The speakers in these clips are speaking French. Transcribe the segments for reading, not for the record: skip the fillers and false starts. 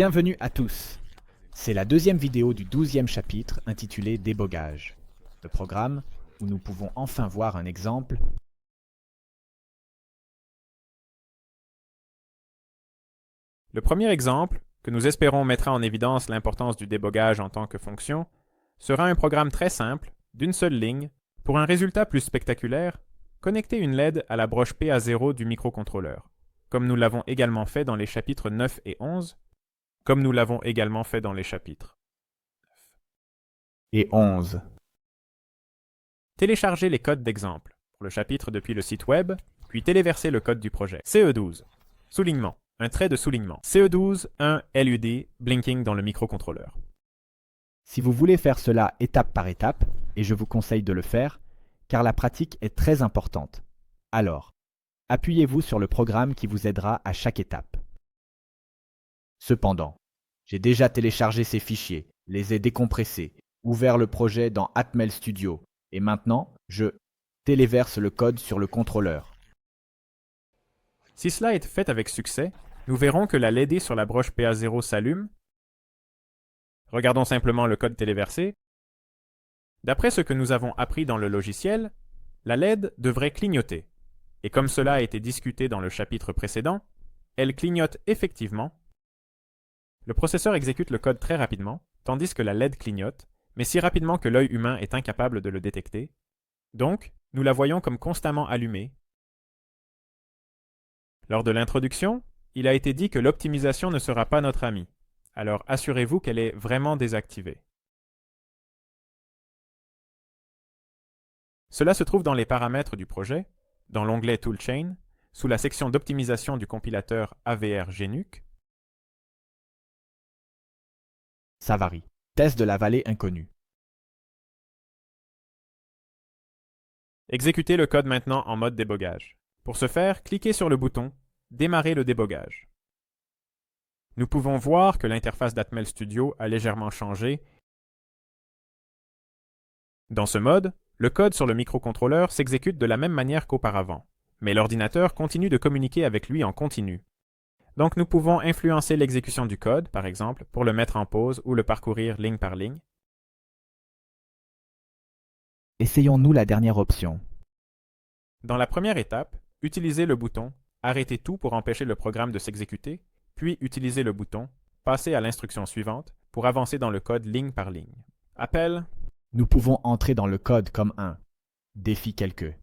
Bienvenue à tous. C'est la deuxième vidéo du 12e chapitre intitulé Débogage, le programme où nous pouvons enfin voir un exemple. Le premier exemple, que nous espérons mettra en évidence l'importance du débogage en tant que fonction, sera un programme très simple, d'une seule ligne, pour un résultat plus spectaculaire, connecter une LED à la broche PA0 du microcontrôleur, comme nous l'avons également fait dans les chapitres 9 et 11, comme nous l'avons également fait dans les chapitres Et 11. Télécharger les codes d'exemple pour le chapitre depuis le site web, puis téléverser le code du projet. CE12. Soulignement. Un trait de soulignement. CE12, un LUD, blinking dans le microcontrôleur. Si vous voulez faire cela étape par étape, et je vous conseille de le faire, car la pratique est très importante. Alors, appuyez-vous sur le programme qui vous aidera à chaque étape. Cependant, j'ai déjà téléchargé ces fichiers, les ai décompressés, ouvert le projet dans Atmel Studio, et maintenant, je téléverse le code sur le contrôleur. Si cela est fait avec succès, nous verrons que la LED sur la broche PA0 s'allume. Regardons simplement le code téléversé. D'après ce que nous avons appris dans le logiciel, la LED devrait clignoter. Et comme cela a été discuté dans le chapitre précédent, elle clignote effectivement. Le processeur exécute le code très rapidement, tandis que la LED clignote, mais si rapidement que l'œil humain est incapable de le détecter. Donc, nous la voyons comme constamment allumée. Lors de l'introduction, il a été dit que l'optimisation ne sera pas notre amie. Alors assurez-vous qu'elle est vraiment désactivée. Cela se trouve dans les paramètres du projet, dans l'onglet Toolchain, sous la section d'optimisation du compilateur AVR GNUC. Ça varie. Test de la vallée inconnue. Exécutez le code maintenant en mode débogage. Pour ce faire, cliquez sur le bouton « Démarrer le débogage ». Nous pouvons voir que l'interface d'Atmel Studio a légèrement changé. Dans ce mode, le code sur le microcontrôleur s'exécute de la même manière qu'auparavant, mais l'ordinateur continue de communiquer avec lui en continu. Donc nous pouvons influencer l'exécution du code, par exemple, pour le mettre en pause ou le parcourir ligne par ligne. Essayons-nous la dernière option. Dans la première étape, utilisez le bouton « Arrêter tout » pour empêcher le programme de s'exécuter, puis utilisez le bouton « Passer à l'instruction suivante » pour avancer dans le code ligne par ligne. Appel. Nous pouvons entrer dans le code comme un défi quelque.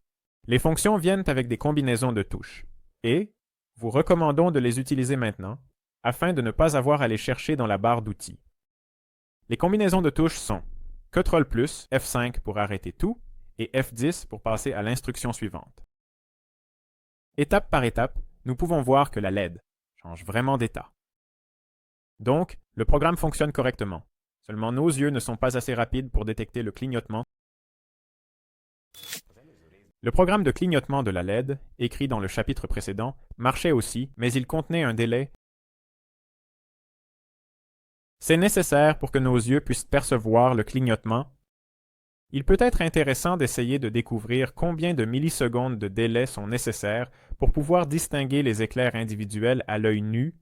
Les fonctions viennent avec des combinaisons de touches, et vous recommandons de les utiliser maintenant, afin de ne pas avoir à les chercher dans la barre d'outils. Les combinaisons de touches sont Ctrl+, F5 pour arrêter tout, et F10 pour passer à l'instruction suivante. Étape par étape, nous pouvons voir que la LED change vraiment d'état. Donc, le programme fonctionne correctement. Seulement nos yeux ne sont pas assez rapides pour détecter le clignotement. Le programme de clignotement de la LED, écrit dans le chapitre précédent, marchait aussi, mais il contenait un délai. C'est nécessaire pour que nos yeux puissent percevoir le clignotement. Il peut être intéressant d'essayer de découvrir combien de millisecondes de délai sont nécessaires pour pouvoir distinguer les éclairs individuels à l'œil nu.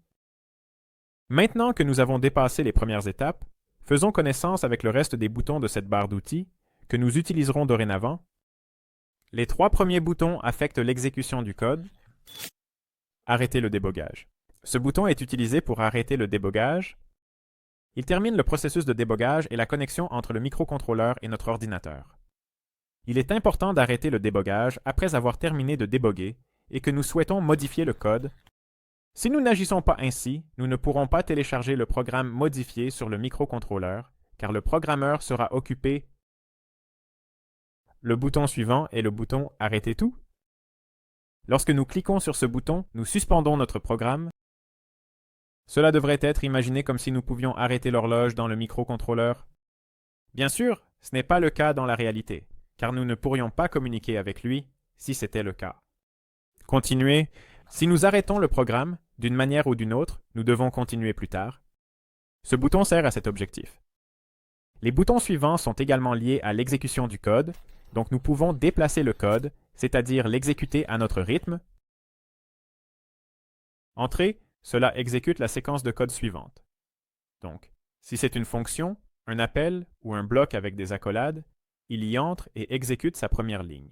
Maintenant que nous avons dépassé les premières étapes, faisons connaissance avec le reste des boutons de cette barre d'outils, que nous utiliserons dorénavant. Les trois premiers boutons affectent l'exécution du code. Arrêter le débogage. Ce bouton est utilisé pour arrêter le débogage. Il termine le processus de débogage et la connexion entre le microcontrôleur et notre ordinateur. Il est important d'arrêter le débogage après avoir terminé de déboguer et que nous souhaitons modifier le code. Si nous n'agissons pas ainsi, nous ne pourrons pas télécharger le programme modifié sur le microcontrôleur, car le programmeur sera occupé. Le bouton suivant est le bouton « Arrêter tout ». Lorsque nous cliquons sur ce bouton, nous suspendons notre programme. Cela devrait être imaginé comme si nous pouvions arrêter l'horloge dans le microcontrôleur. Bien sûr, ce n'est pas le cas dans la réalité, car nous ne pourrions pas communiquer avec lui si c'était le cas. Continuez. Si nous arrêtons le programme, d'une manière ou d'une autre, nous devons continuer plus tard. Ce bouton sert à cet objectif. Les boutons suivants sont également liés à l'exécution du code, donc nous pouvons déplacer le code, c'est-à-dire l'exécuter à notre rythme. Entrée, cela exécute la séquence de code suivante. Donc, si c'est une fonction, un appel ou un bloc avec des accolades, il y entre et exécute sa première ligne.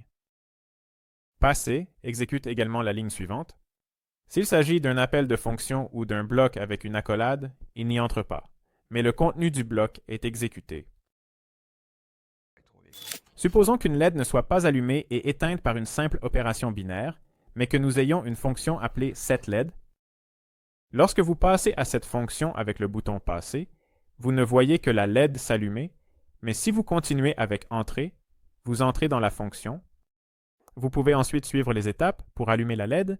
Passer exécute également la ligne suivante. S'il s'agit d'un appel de fonction ou d'un bloc avec une accolade, il n'y entre pas, mais le contenu du bloc est exécuté. Supposons qu'une LED ne soit pas allumée et éteinte par une simple opération binaire, mais que nous ayons une fonction appelée setLED. Lorsque vous passez à cette fonction avec le bouton Passer, vous ne voyez que la LED s'allumer, mais si vous continuez avec Entrer, vous entrez dans la fonction. Vous pouvez ensuite suivre les étapes pour allumer la LED.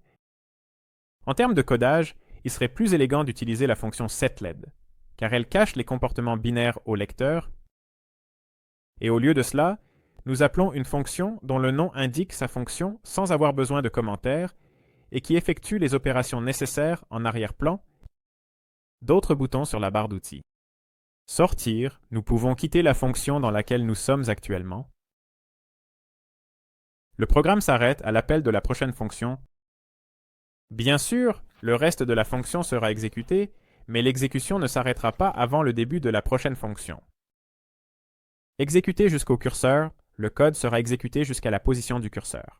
En termes de codage, il serait plus élégant d'utiliser la fonction setLED, car elle cache les comportements binaires au lecteur, et au lieu de cela, nous appelons une fonction dont le nom indique sa fonction sans avoir besoin de commentaires et qui effectue les opérations nécessaires en arrière-plan. D'autres boutons sur la barre d'outils. Sortir, nous pouvons quitter la fonction dans laquelle nous sommes actuellement. Le programme s'arrête à l'appel de la prochaine fonction. Bien sûr, le reste de la fonction sera exécuté, mais l'exécution ne s'arrêtera pas avant le début de la prochaine fonction. Exécuté jusqu'au curseur, le code sera exécuté jusqu'à la position du curseur.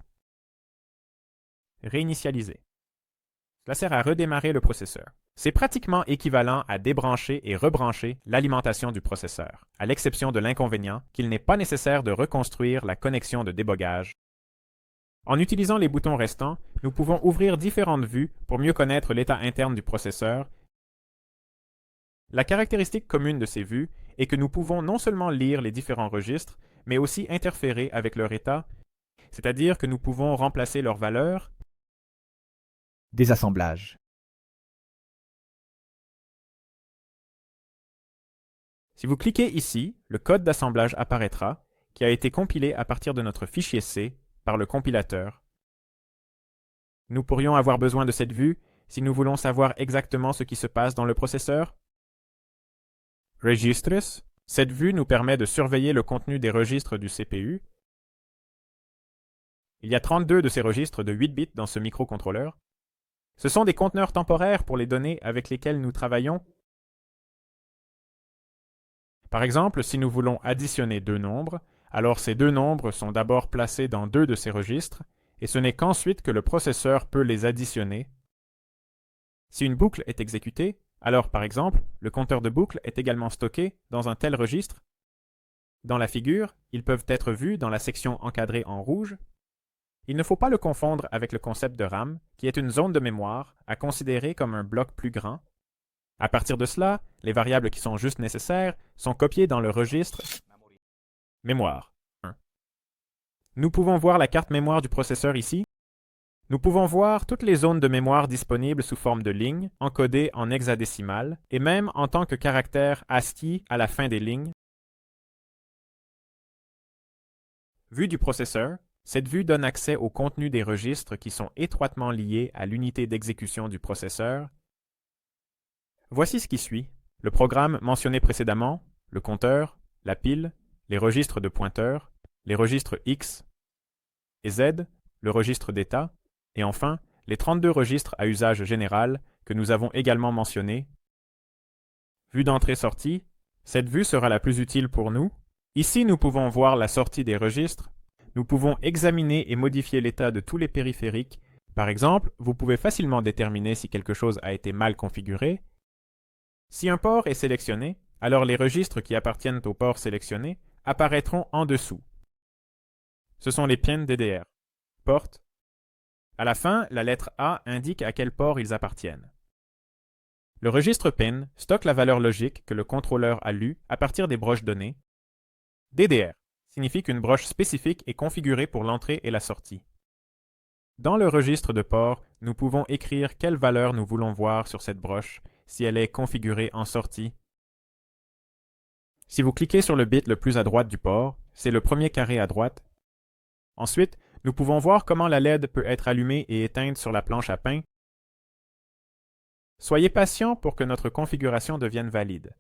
Réinitialiser. Cela sert à redémarrer le processeur. C'est pratiquement équivalent à débrancher et rebrancher l'alimentation du processeur, à l'exception de l'inconvénient qu'il n'est pas nécessaire de reconstruire la connexion de débogage. En utilisant les boutons restants, nous pouvons ouvrir différentes vues pour mieux connaître l'état interne du processeur. La caractéristique commune de ces vues est que nous pouvons non seulement lire les différents registres, mais aussi interférer avec leur état, c'est-à-dire que nous pouvons remplacer leurs valeurs. Désassemblage. Si vous cliquez ici, le code d'assemblage apparaîtra, qui a été compilé à partir de notre fichier C par le compilateur. Nous pourrions avoir besoin de cette vue si nous voulons savoir exactement ce qui se passe dans le processeur. Registres. Cette vue nous permet de surveiller le contenu des registres du CPU. Il y a 32 de ces registres de 8 bits dans ce microcontrôleur. Ce sont des conteneurs temporaires pour les données avec lesquelles nous travaillons. Par exemple, si nous voulons additionner deux nombres, alors ces deux nombres sont d'abord placés dans deux de ces registres, et ce n'est qu'ensuite que le processeur peut les additionner. Si une boucle est exécutée, alors par exemple, le compteur de boucle est également stocké dans un tel registre. Dans la figure, ils peuvent être vus dans la section encadrée en rouge. Il ne faut pas le confondre avec le concept de RAM, qui est une zone de mémoire à considérer comme un bloc plus grand. À partir de cela, les variables qui sont juste nécessaires sont copiées dans le registre mémoire 1. Nous pouvons voir la carte mémoire du processeur ici. Nous pouvons voir toutes les zones de mémoire disponibles sous forme de lignes, encodées en hexadécimal, et même en tant que caractère ASCII à la fin des lignes. Vue du processeur. Cette vue donne accès au contenu des registres qui sont étroitement liés à l'unité d'exécution du processeur. Voici ce qui suit. Le programme mentionné précédemment, le compteur, la pile, les registres de pointeurs, les registres X et Z, le registre d'état, et enfin, les 32 registres à usage général que nous avons également mentionnés. Vue d'entrée-sortie. Cette vue sera la plus utile pour nous. Ici, nous pouvons voir la sortie des registres. Nous pouvons examiner et modifier l'état de tous les périphériques. Par exemple, vous pouvez facilement déterminer si quelque chose a été mal configuré. Si un port est sélectionné, alors les registres qui appartiennent au port sélectionné apparaîtront en dessous. Ce sont les pins DDR. Porte. À la fin, la lettre A indique à quel port ils appartiennent. Le registre PIN stocke la valeur logique que le contrôleur a lue à partir des broches données. DDR signifie qu'une broche spécifique est configurée pour l'entrée et la sortie. Dans le registre de port, nous pouvons écrire quelle valeur nous voulons voir sur cette broche, si elle est configurée en sortie. Si vous cliquez sur le bit le plus à droite du port, c'est le premier carré à droite. Ensuite, nous pouvons voir comment la LED peut être allumée et éteinte sur la planche à pain. Soyez patient pour que notre configuration devienne valide,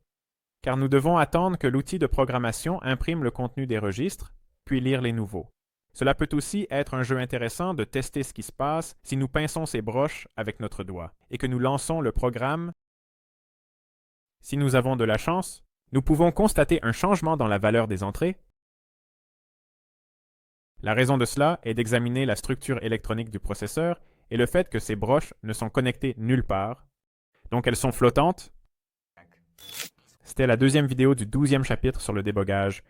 car nous devons attendre que l'outil de programmation imprime le contenu des registres, puis lire les nouveaux. Cela peut aussi être un jeu intéressant de tester ce qui se passe si nous pinçons ces broches avec notre doigt et que nous lançons le programme Si nous avons de la chance, nous pouvons constater un changement dans la valeur des entrées. La raison de cela est d'examiner la structure électronique du processeur et le fait que ces broches ne sont connectées nulle part. Donc elles sont flottantes. C'était la deuxième vidéo du 12e chapitre sur le débogage.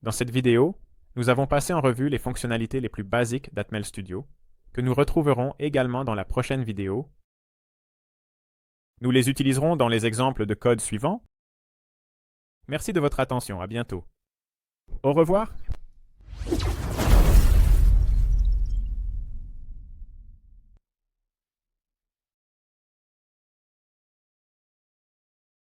Dans cette vidéo, nous avons passé en revue les fonctionnalités les plus basiques d'Atmel Studio, que nous retrouverons également dans la prochaine vidéo. Nous les utiliserons dans les exemples de code suivants. Merci de votre attention, à bientôt. Au revoir.